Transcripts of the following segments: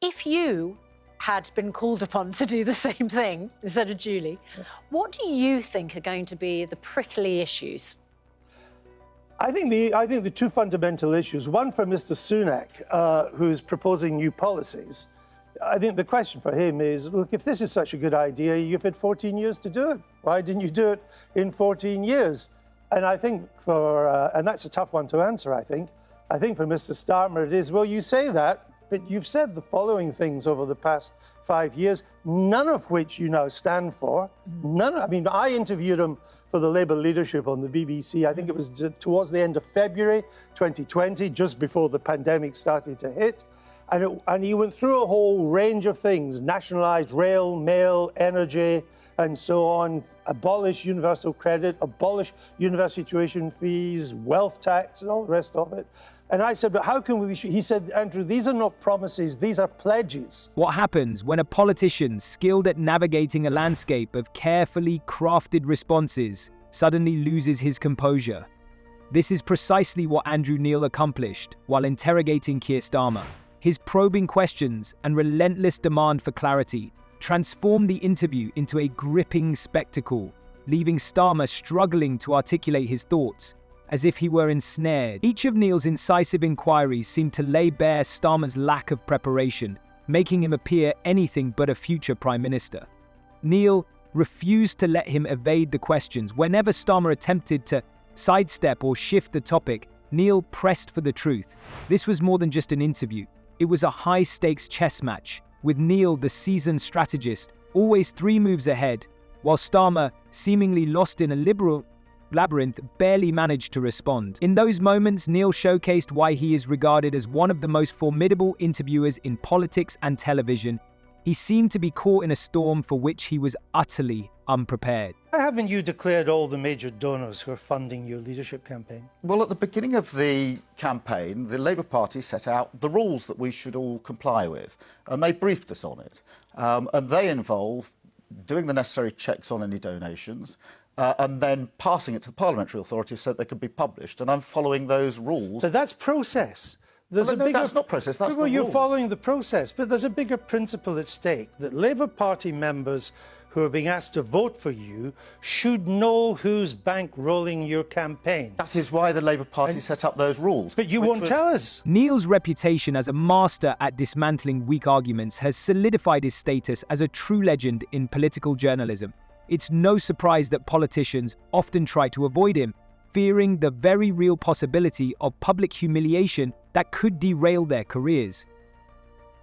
If you had been called upon to do the same thing instead of Julie, what do you think are going to be the prickly issues? I think the two fundamental issues, one for Mr. Sunak, who's proposing new policies. I think the question for him is, look, if this is such a good idea, you've had 14 years to do it. Why didn't you do it in 14 years? And I think and that's a tough one to answer, I think. I think for Mr. Starmer it is, well, you say that, but you've said the following things over the past 5 years, none of which you now stand for. I interviewed him for the Labour leadership on the BBC. I think it was towards the end of February 2020, just before the pandemic started to hit. And he went through a whole range of things, nationalised rail, mail, energy, and so on, abolish universal credit, abolish university tuition fees, wealth tax, and all the rest of it. And I said, but how can we? He said, Andrew, these are not promises, these are pledges. What happens when a politician skilled at navigating a landscape of carefully crafted responses suddenly loses his composure? This is precisely what Andrew Neil accomplished while interrogating Keir Starmer. His probing questions and relentless demand for clarity transformed the interview into a gripping spectacle, leaving Starmer struggling to articulate his thoughts, as if he were ensnared. Each of Neil's incisive inquiries seemed to lay bare Starmer's lack of preparation, making him appear anything but a future Prime Minister. Neil refused to let him evade the questions. Whenever Starmer attempted to sidestep or shift the topic, Neil pressed for the truth. This was more than just an interview. It was a high-stakes chess match, with Neil, the seasoned strategist, always 3 moves ahead, while Starmer, seemingly lost in a liberal labyrinth, barely managed to respond. In those moments, Neil showcased why he is regarded as one of the most formidable interviewers in politics and television. He seemed to be caught in a storm for which he was utterly unprepared. Why haven't you declared all the major donors who are funding your leadership campaign? Well, at the beginning of the campaign, the Labour Party set out the rules that we should all comply with, and they briefed us on it. And they involve doing the necessary checks on any donations, and then passing it to the parliamentary authorities so that they could be published. And I'm following those rules. So that's process. That's not process, that's the rules. You're following the process, but there's a bigger principle at stake, that Labour Party members who are being asked to vote for you should know who's bankrolling your campaign. That is why the Labour Party set up those rules. But you won't tell us. Neil's reputation as a master at dismantling weak arguments has solidified his status as a true legend in political journalism. It's no surprise that politicians often try to avoid him, fearing the very real possibility of public humiliation that could derail their careers.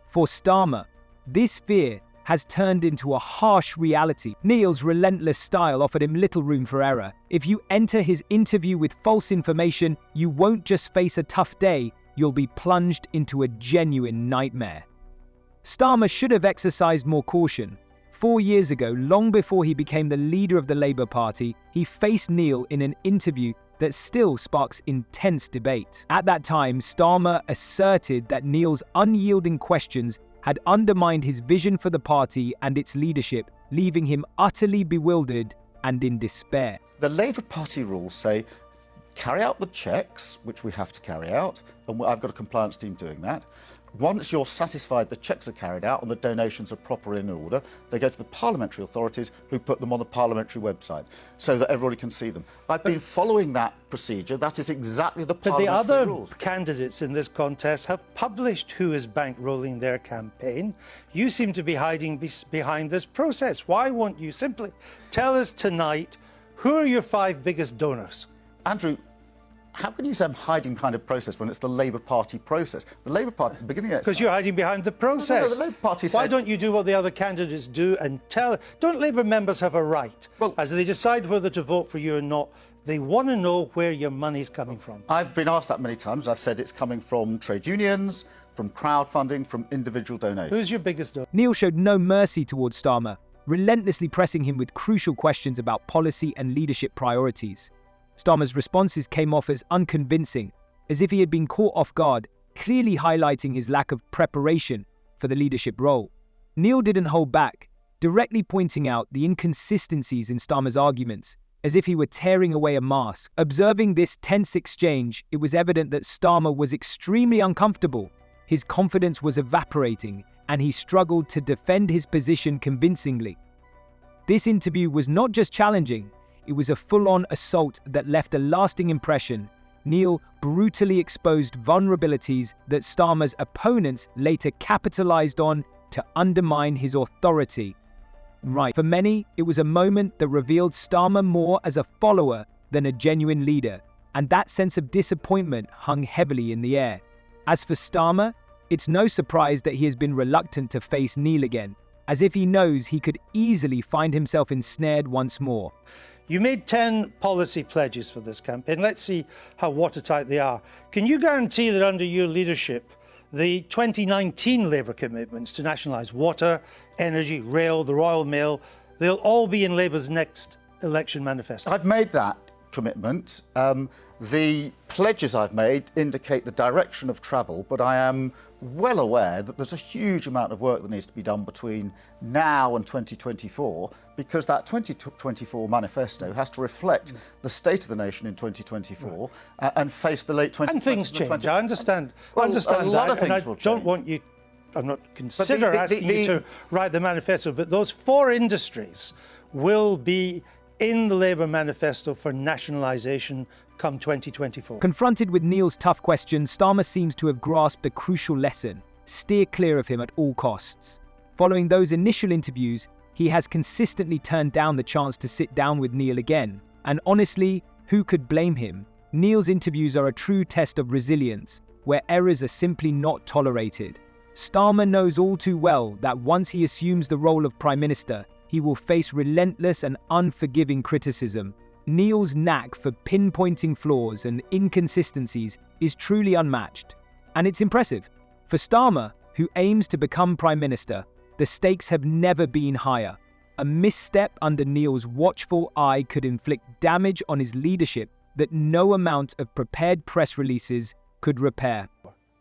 For Starmer, this fear has turned into a harsh reality. Neil's relentless style offered him little room for error. If you enter his interview with false information, you won't just face a tough day, you'll be plunged into a genuine nightmare. Starmer should have exercised more caution. 4 years ago, long before he became the leader of the Labour Party, he faced Neil in an interview that still sparks intense debate. At that time, Starmer asserted that Neil's unyielding questions had undermined his vision for the party and its leadership, leaving him utterly bewildered and in despair. The Labour Party rules say, carry out the checks, which we have to carry out, and I've got a compliance team doing that. Once you're satisfied the checks are carried out and the donations are proper in order, they go to the parliamentary authorities who put them on the parliamentary website so that everybody can see them. I've been following that procedure. That is exactly the parliamentary rules. But the other candidates in this contest have published who is bankrolling their campaign. You seem to be hiding behind this process. Why won't you simply tell us tonight who are your 5 biggest donors? Andrew, how can you say I'm hiding behind a process when it's the Labour Party process? The Labour Party, at the beginning of it... Because you're hiding behind the process. No, the Labour Party said... Why don't you do what the other candidates do and tell... Don't Labour members have a right, as they decide whether to vote for you or not, they want to know where your money's coming from? I've been asked that many times. I've said it's coming from trade unions, from crowdfunding, from individual donations. Who's your biggest donor? Neil showed no mercy towards Starmer, relentlessly pressing him with crucial questions about policy and leadership priorities. Starmer's responses came off as unconvincing, as if he had been caught off guard, clearly highlighting his lack of preparation for the leadership role. Neil didn't hold back, directly pointing out the inconsistencies in Starmer's arguments, as if he were tearing away a mask. Observing this tense exchange, it was evident that Starmer was extremely uncomfortable. His confidence was evaporating, and he struggled to defend his position convincingly. This interview was not just challenging, it was a full-on assault that left a lasting impression. Neil brutally exposed vulnerabilities that Starmer's opponents later capitalized on to undermine his authority. Right. For many, it was a moment that revealed Starmer more as a follower than a genuine leader, and that sense of disappointment hung heavily in the air. As for Starmer, it's no surprise that he has been reluctant to face Neil again, as if he knows he could easily find himself ensnared once more. You made 10 policy pledges for this campaign. Let's see how watertight they are. Can you guarantee that under your leadership, the 2019 Labour commitments to nationalise water, energy, rail, the Royal Mail, they'll all be in Labour's next election manifesto? I've made that commitment. The pledges I've made indicate the direction of travel, but I am well aware that there's a huge amount of work that needs to be done between now and 2024, because that 2024 manifesto has to reflect the state of the nation in 2024 and face the late 2020s. And things change. I understand. Well, understand a lot that, of things and I will change. don't want you. I'm not consider asking you to write the manifesto, but those 4 industries will be in the Labour manifesto for nationalisation come 2024. Confronted with Neil's tough question, Starmer seems to have grasped a crucial lesson: steer clear of him at all costs. Following those initial interviews, he has consistently turned down the chance to sit down with Neil again. And honestly, who could blame him? Neil's interviews are a true test of resilience, where errors are simply not tolerated. Starmer knows all too well that once he assumes the role of Prime Minister, he will face relentless and unforgiving criticism. Neil's knack for pinpointing flaws and inconsistencies is truly unmatched. And it's impressive. For Starmer, who aims to become Prime Minister, the stakes have never been higher. A misstep under Neil's watchful eye could inflict damage on his leadership that no amount of prepared press releases could repair.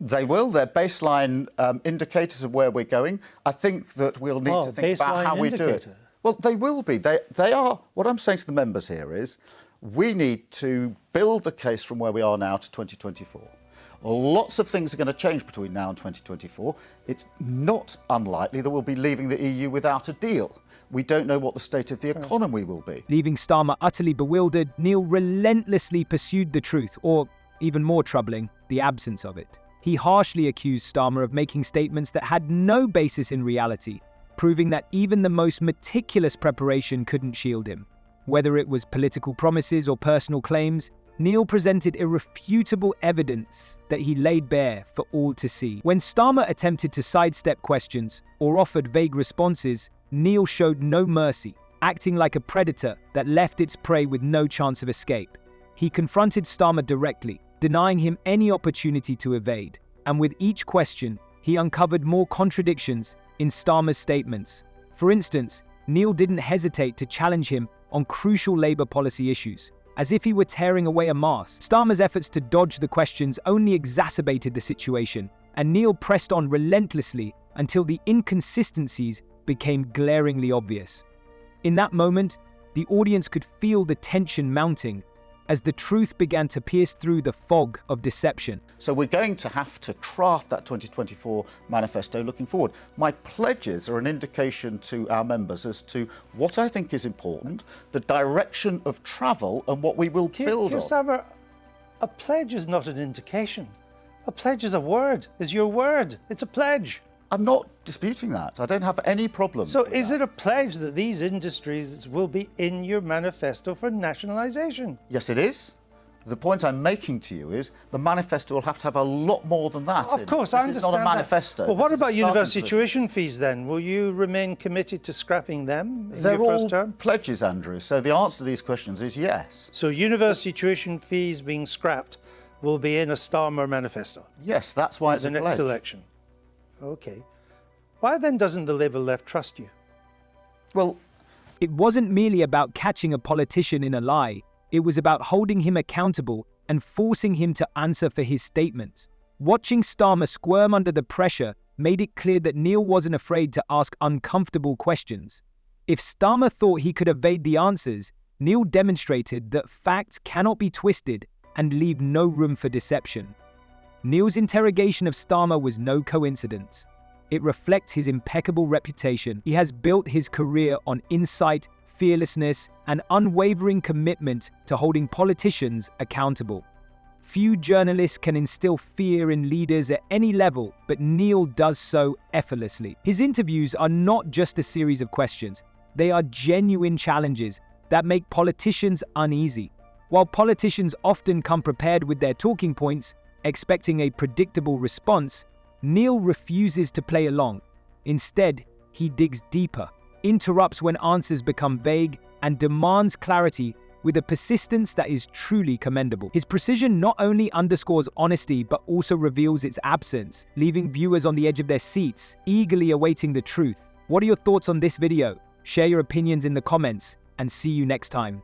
They will. They're baseline indicators of where we're going. I think that we'll need to think about how we do it. Well, they will be. They are. What I'm saying to the members here is we need to build the case from where we are now to 2024. Lots of things are going to change between now and 2024. It's not unlikely that we'll be leaving the EU without a deal. We don't know what the state of the economy will be. Leaving Starmer utterly bewildered, Neil relentlessly pursued the truth, or, even more troubling, the absence of it. He harshly accused Starmer of making statements that had no basis in reality, proving that even the most meticulous preparation couldn't shield him. Whether it was political promises or personal claims, Neil presented irrefutable evidence that he laid bare for all to see. When Starmer attempted to sidestep questions or offered vague responses, Neil showed no mercy, acting like a predator that left its prey with no chance of escape. He confronted Starmer directly, denying him any opportunity to evade. And with each question, he uncovered more contradictions in Starmer's statements. For instance, Neil didn't hesitate to challenge him on crucial Labour policy issues, as if he were tearing away a mask. Starmer's efforts to dodge the questions only exacerbated the situation, and Neil pressed on relentlessly until the inconsistencies became glaringly obvious. In that moment, the audience could feel the tension mounting as the truth began to pierce through the fog of deception. So we're going to have to craft that 2024 manifesto looking forward. My pledges are an indication to our members as to what I think is important, the direction of travel and what we will build on. Keir Starmer, a pledge is not an indication. A pledge is a word, is your word. It's a pledge. I'm not disputing that. I don't have any problem. So is it a pledge that these industries will be in your manifesto for nationalisation? Yes, it is. The point I'm making to you is the manifesto will have to have a lot more than that. Of course, I understand This is not a manifesto. Well, what about university position. tuition fees then? Will you remain committed to scrapping them in They're your first all term? pledges, Andrew. So the answer to these questions is yes. So university tuition fees being scrapped will be in a Starmer manifesto? Yes, that's why it's the a next pledge. election. Okay. Why then doesn't the Labour left trust you? Well, it wasn't merely about catching a politician in a lie. It was about holding him accountable and forcing him to answer for his statements. Watching Starmer squirm under the pressure made it clear that Neil wasn't afraid to ask uncomfortable questions. If Starmer thought he could evade the answers, Neil demonstrated that facts cannot be twisted and leave no room for deception. Neil's interrogation of Starmer was no coincidence. It reflects his impeccable reputation. He has built his career on insight, fearlessness, and unwavering commitment to holding politicians accountable. Few journalists can instill fear in leaders at any level, but Neil does so effortlessly. His interviews are not just a series of questions. They are genuine challenges that make politicians uneasy. While politicians often come prepared with their talking points, expecting a predictable response, Neil refuses to play along. Instead, he digs deeper, interrupts when answers become vague, and demands clarity with a persistence that is truly commendable. His precision not only underscores honesty, but also reveals its absence, leaving viewers on the edge of their seats, eagerly awaiting the truth. What are your thoughts on this video? Share your opinions in the comments, and see you next time.